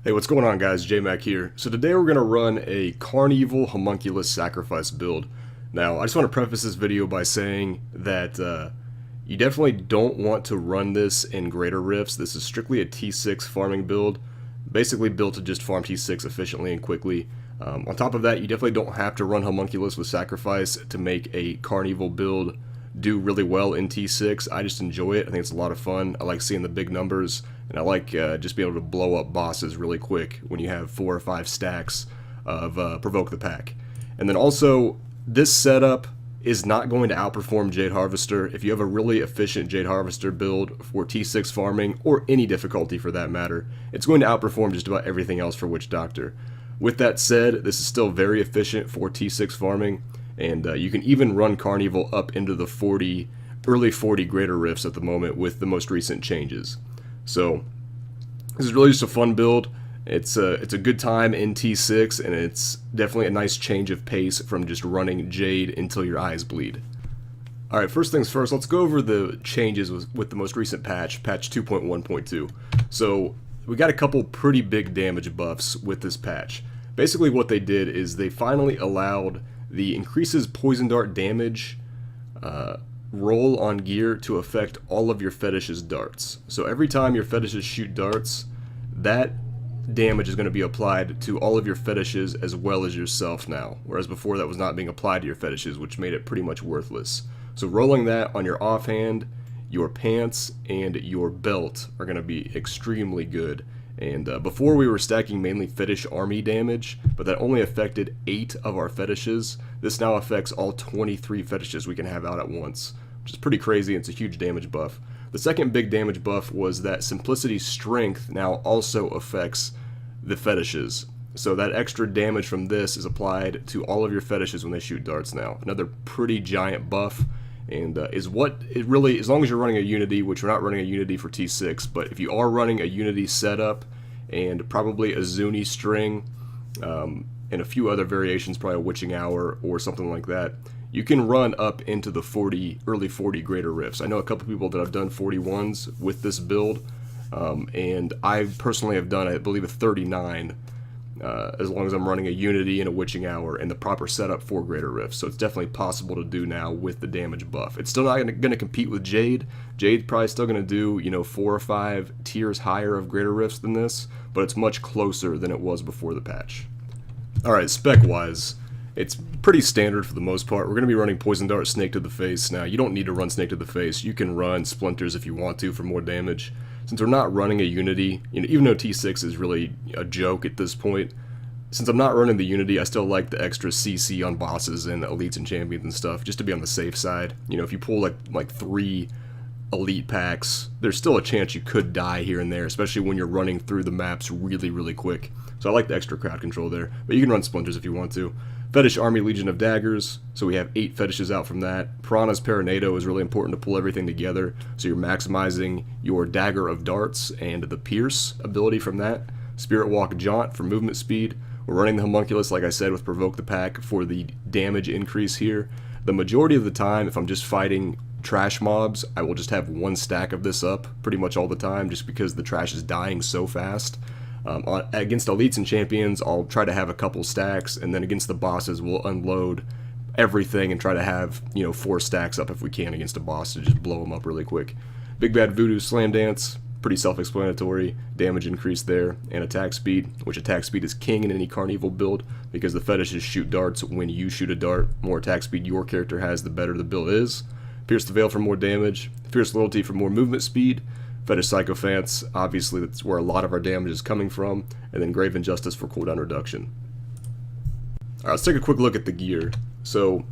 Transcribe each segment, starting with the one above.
Hey, what's going on, guys? J-Mac here. So today we're going to run a Carnevil Homunculus Sacrifice build. Now, I just want to preface this video by saying that you definitely don't want to run this in Greater Rifts. This is strictly a T6 farming build, basically built to just farm T6 efficiently and quickly. On top of that, you definitely don't have to run Homunculus with Sacrifice to make a Carnevil build do really well in T6. I just enjoy it. I think it's a lot of fun. I like seeing the big numbers, and I like just being able to blow up bosses really quick when you have 4 or 5 stacks of Provoke the Pack. And then also, this setup is not going to outperform Jade Harvester. If you have a really efficient Jade Harvester build for T6 farming, or any difficulty for that matter, it's going to outperform just about everything else for Witch Doctor. With that said, this is still very efficient for T6 farming, and you can even run Carnevil up into the early 40 Greater Rifts at the moment with the most recent changes. So this is really just a fun build. It's a good time in T6, and it's definitely a nice change of pace from just running Jade until your eyes bleed. Alright, first things first, let's go over the changes with the most recent patch 2.1.2. So we got a couple pretty big damage buffs with this patch. Basically what they did is they finally allowed the increases poison dart damage roll on gear to affect all of your fetish's darts. So every time your fetishes shoot darts, that damage is going to be applied to all of your fetishes as well as yourself now, whereas before that was not being applied to your fetishes, which made it pretty much worthless. So rolling that on your offhand, your pants, and your belt are going to be extremely good. And before we were stacking mainly fetish army damage, but that only affected 8 of our fetishes. This now affects all 23 fetishes we can have out at once, which is pretty crazy. It's a huge damage buff. The second big damage buff was that Simplicity Strength now also affects the fetishes. So that extra damage from this is applied to all of your fetishes when they shoot darts now. Another pretty giant buff, and is what it really, as long as you're running a Unity, which we're not running a Unity for T6, but if you are running a Unity setup and probably a Zuni string and a few other variations, probably a Witching Hour or something like that, you can run up into the early 40 Greater Rifts. I know a couple people that have done 41s with this build, and I personally have done, I believe, a 39, as long as I'm running a Unity and a Witching Hour and the proper setup for Greater Rifts. So it's definitely possible to do now with the damage buff. It's still not going to compete with Jade. Jade's probably still going to do, 4 or 5 tiers higher of Greater Rifts than this, but it's much closer than it was before the patch. Alright, spec-wise, it's pretty standard for the most part. We're going to be running Poison Dart, Snake to the Face. Now, you don't need to run Snake to the Face. You can run Splinters if you want to for more damage. Since we're not running a Unity, even though T6 is really a joke at this point, since I'm not running the Unity, I still like the extra CC on bosses and elites and champions and stuff, just to be on the safe side. If you pull like 3 elite packs, there's still a chance you could die here and there, especially when you're running through the maps really, really quick. So I like the extra crowd control there, but you can run Splinters if you want to. Fetish Army Legion of Daggers, so we have 8 fetishes out from that. Piranha's Paranado is really important to pull everything together, so you're maximizing your Dagger of Darts and the Pierce ability from that. Spirit Walk Jaunt for movement speed. We're running the Homunculus, like I said, with Provoke the Pack for the damage increase here. The majority of the time, if I'm just fighting trash mobs, I will just have 1 stack of this up pretty much all the time, just because the trash is dying so fast. Against elites and champions, I'll try to have a couple stacks, and then against the bosses, we'll unload everything and try to have 4 stacks up if we can against a boss to just blow them up really quick. Big Bad Voodoo Slam Dance, pretty self-explanatory. Damage increase there, and attack speed, which attack speed is king in any Carnevil build because the fetishes shoot darts when you shoot a dart. The more attack speed your character has, the better the build is. Pierce the Veil for more damage. Fierce Loyalty for more movement speed. Fetish Sycophants, obviously that's where a lot of our damage is coming from, and then Grave Injustice for cooldown reduction. Alright, let's take a quick look at the gear. So,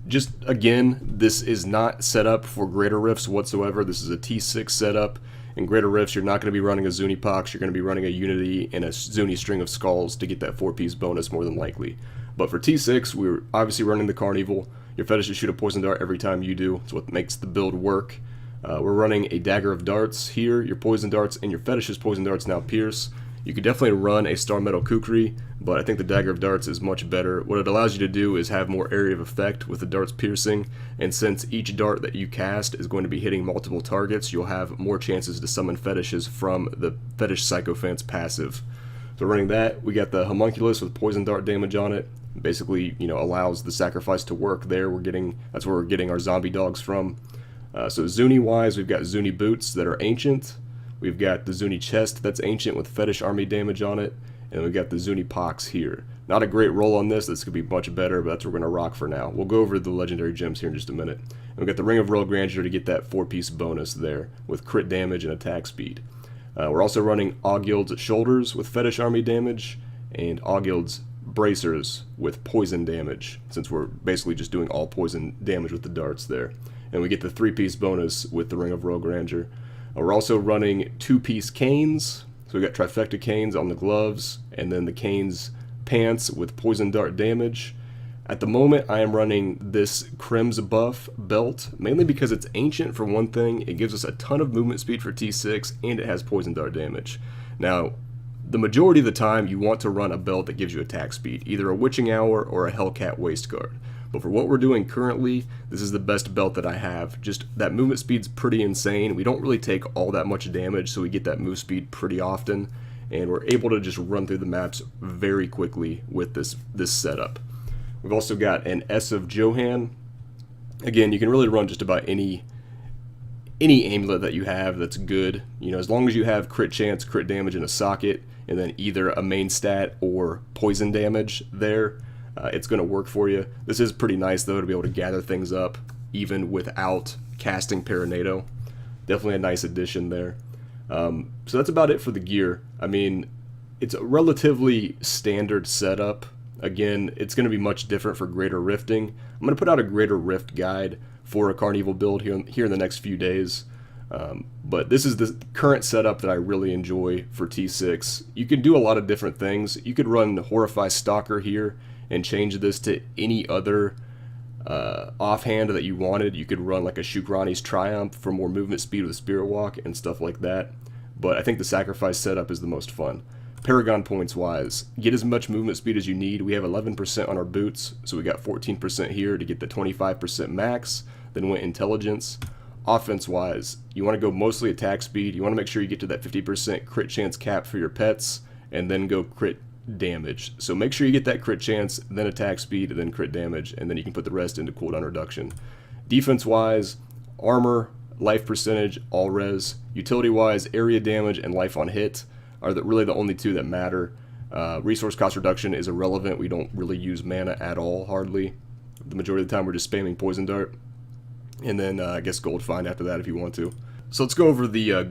just again, this is not set up for Greater Rifts whatsoever. This is a T6 setup. In Greater Rifts, you're not going to be running a Zuni Pox, you're going to be running a Unity and a Zuni String of Skulls to get that 4-piece bonus more than likely. But for T6, we're obviously running the Carnevil. Your fetishes shoot a poison dart every time you do. It's what makes the build work. We're running a Dagger of Darts here. Your poison darts and your fetishes poison darts now pierce. You could definitely run a Star Metal Kukri, but I think the Dagger of Darts is much better. What it allows you to do is have more area of effect with the darts piercing, and since each dart that you cast is going to be hitting multiple targets, you'll have more chances to summon fetishes from the Fetish Sycophant's passive. So running that, we got the Homunculus with poison dart damage on it. Basically, allows the sacrifice to work there. That's where we're getting our zombie dogs from. So Zuni wise, we've got Zuni boots that are ancient. We've got the Zuni chest that's ancient with fetish army damage on it. And we've got the Zuni pox here. Not a great roll on this. This could be much better, but that's what we're going to rock for now. We'll go over the legendary gems here in just a minute. And we've got the Ring of Royal Grandeur to get that 4-piece bonus there with crit damage and attack speed. We're also running Augild's shoulders with fetish army damage and Augild's bracers with poison damage, since we're basically just doing all poison damage with the darts there. And we get the 3-piece bonus with the Ring of Royal Grandeur. We're also running 2-piece canes. So we got trifecta canes on the gloves, and then the canes pants with poison dart damage. At the moment, I am running this Crim's buff belt, mainly because it's ancient for one thing. It gives us a ton of movement speed for T6, and it has poison dart damage. Now, the majority of the time, you want to run a belt that gives you attack speed, either a Witching Hour or a Hellcat waist guard. But for what we're doing currently, this is the best belt that I have. Just that movement speed's pretty insane. We don't really take all that much damage, so we get that move speed pretty often, and we're able to just run through the maps very quickly with this setup. We've also got an S of Johan. Again, you can really run just about any amulet that you have that's good. As long as you have crit chance, crit damage in a socket, and then either a main stat or poison damage there, it's going to work for you. This is pretty nice, though, to be able to gather things up even without casting Paranado. Definitely a nice addition there. So that's about it for the gear. I mean, it's a relatively standard setup. Again, it's going to be much different for Greater Rifting. I'm going to put out a Greater Rift guide for a Carnevil build here in the next few days. But this is the current setup that I really enjoy for T6. You can do a lot of different things. You could run Horrify Stalker here and change this to any other offhand that you wanted. You could run like a Shukrani's Triumph for more movement speed with Spirit Walk and stuff like that. But I think the Sacrifice setup is the most fun. Paragon points wise, get as much movement speed as you need. We have 11% on our boots, so we got 14% here to get the 25% max. Then went intelligence. Offense wise, you want to go mostly attack speed. You want to make sure you get to that 50% crit chance cap for your pets, and then go crit damage. So make sure you get that crit chance, then attack speed, then crit damage, and then you can put the rest into cooldown reduction. Defense wise, armor, life percentage, all res. Utility wise, area damage and life on hit are really the only two that matter. Resource cost reduction is irrelevant. We don't really use mana at all, hardly. The majority of the time we're just spamming poison dart. And then I guess gold find after that if you want to. So let's go over the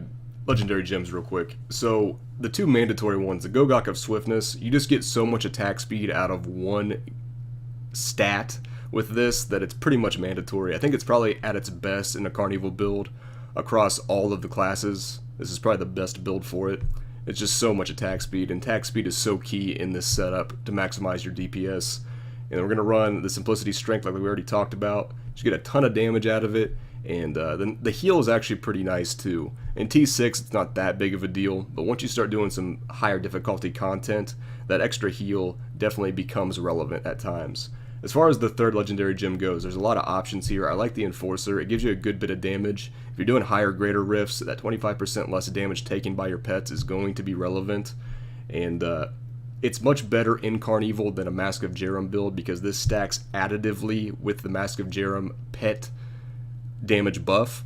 legendary gems real quick. So the two mandatory ones, the Gogok of Swiftness, you just get so much attack speed out of one stat with this that it's pretty much mandatory. I think it's probably at its best in a Carnevil build across all of the classes. This is probably the best build for it. It's just so much attack speed, and attack speed is so key in this setup to maximize your DPS. And we're going to run the Simplicity Strength like we already talked about. Just get a ton of damage out of it, and then the heal is actually pretty nice too. In T6 it's not that big of a deal, but once you start doing some higher difficulty content, that extra heal definitely becomes relevant at times. As far as the third legendary gem goes, there's a lot of options here. I like the Enforcer. It gives you a good bit of damage. If you're doing higher greater rifts, that 25% less damage taken by your pets is going to be relevant. And it's much better in Carnevil than a Mask of Jerem build because this stacks additively with the Mask of Jerem pet damage buff.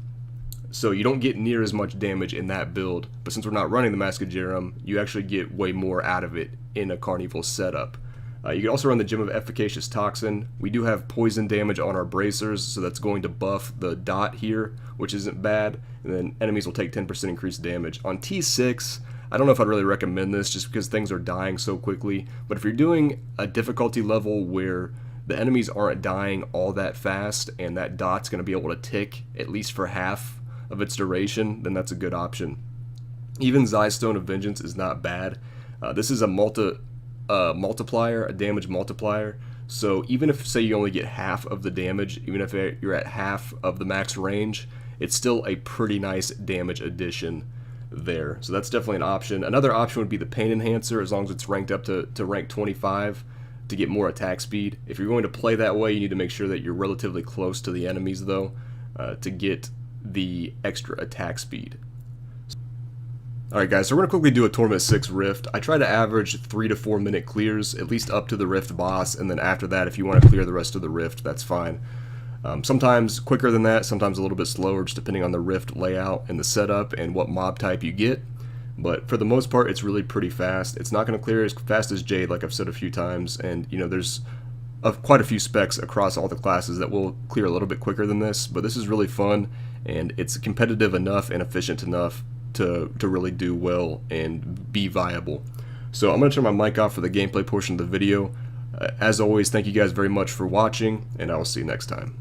So you don't get near as much damage in that build. But since we're not running the Mask of Jerem, you actually get way more out of it in a Carnevil setup. You can also run the Gem of Efficacious Toxin. We do have poison damage on our bracers, so that's going to buff the dot here, which isn't bad. And then enemies will take 10% increased damage. On T6, I don't know if I'd really recommend this just because things are dying so quickly. But if you're doing a difficulty level where the enemies aren't dying all that fast and that dot's going to be able to tick at least for half of its duration, then that's a good option. Even Zystone of Vengeance is not bad. This is a multiplier, a damage multiplier. So even if, say, you only get half of the damage, even if you're at half of the max range, it's still a pretty nice damage addition there. So that's definitely an option. Another option would be the Pain Enhancer, as long as it's ranked up to rank 25 to get more attack speed. If you're going to play that way, you need to make sure that you're relatively close to the enemies, though, to get the extra attack speed. Alright guys, so we're going to quickly do a Tournament 6 Rift. I try to average 3 to 4 minute clears, at least up to the Rift boss, and then after that, if you want to clear the rest of the Rift, that's fine. Sometimes quicker than that, sometimes a little bit slower, just depending on the Rift layout and the setup and what mob type you get. But for the most part, it's really pretty fast. It's not going to clear as fast as Jade, like I've said a few times, and you know, there's quite a few specs across all the classes that will clear a little bit quicker than this, but this is really fun, and it's competitive enough and efficient enough to really do well and be viable. So I'm going to turn my mic off for the gameplay portion of the video. As always, thank you guys very much for watching, and I will see you next time.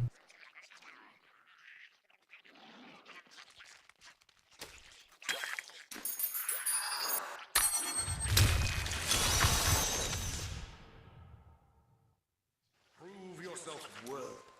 Prove yourself worthy.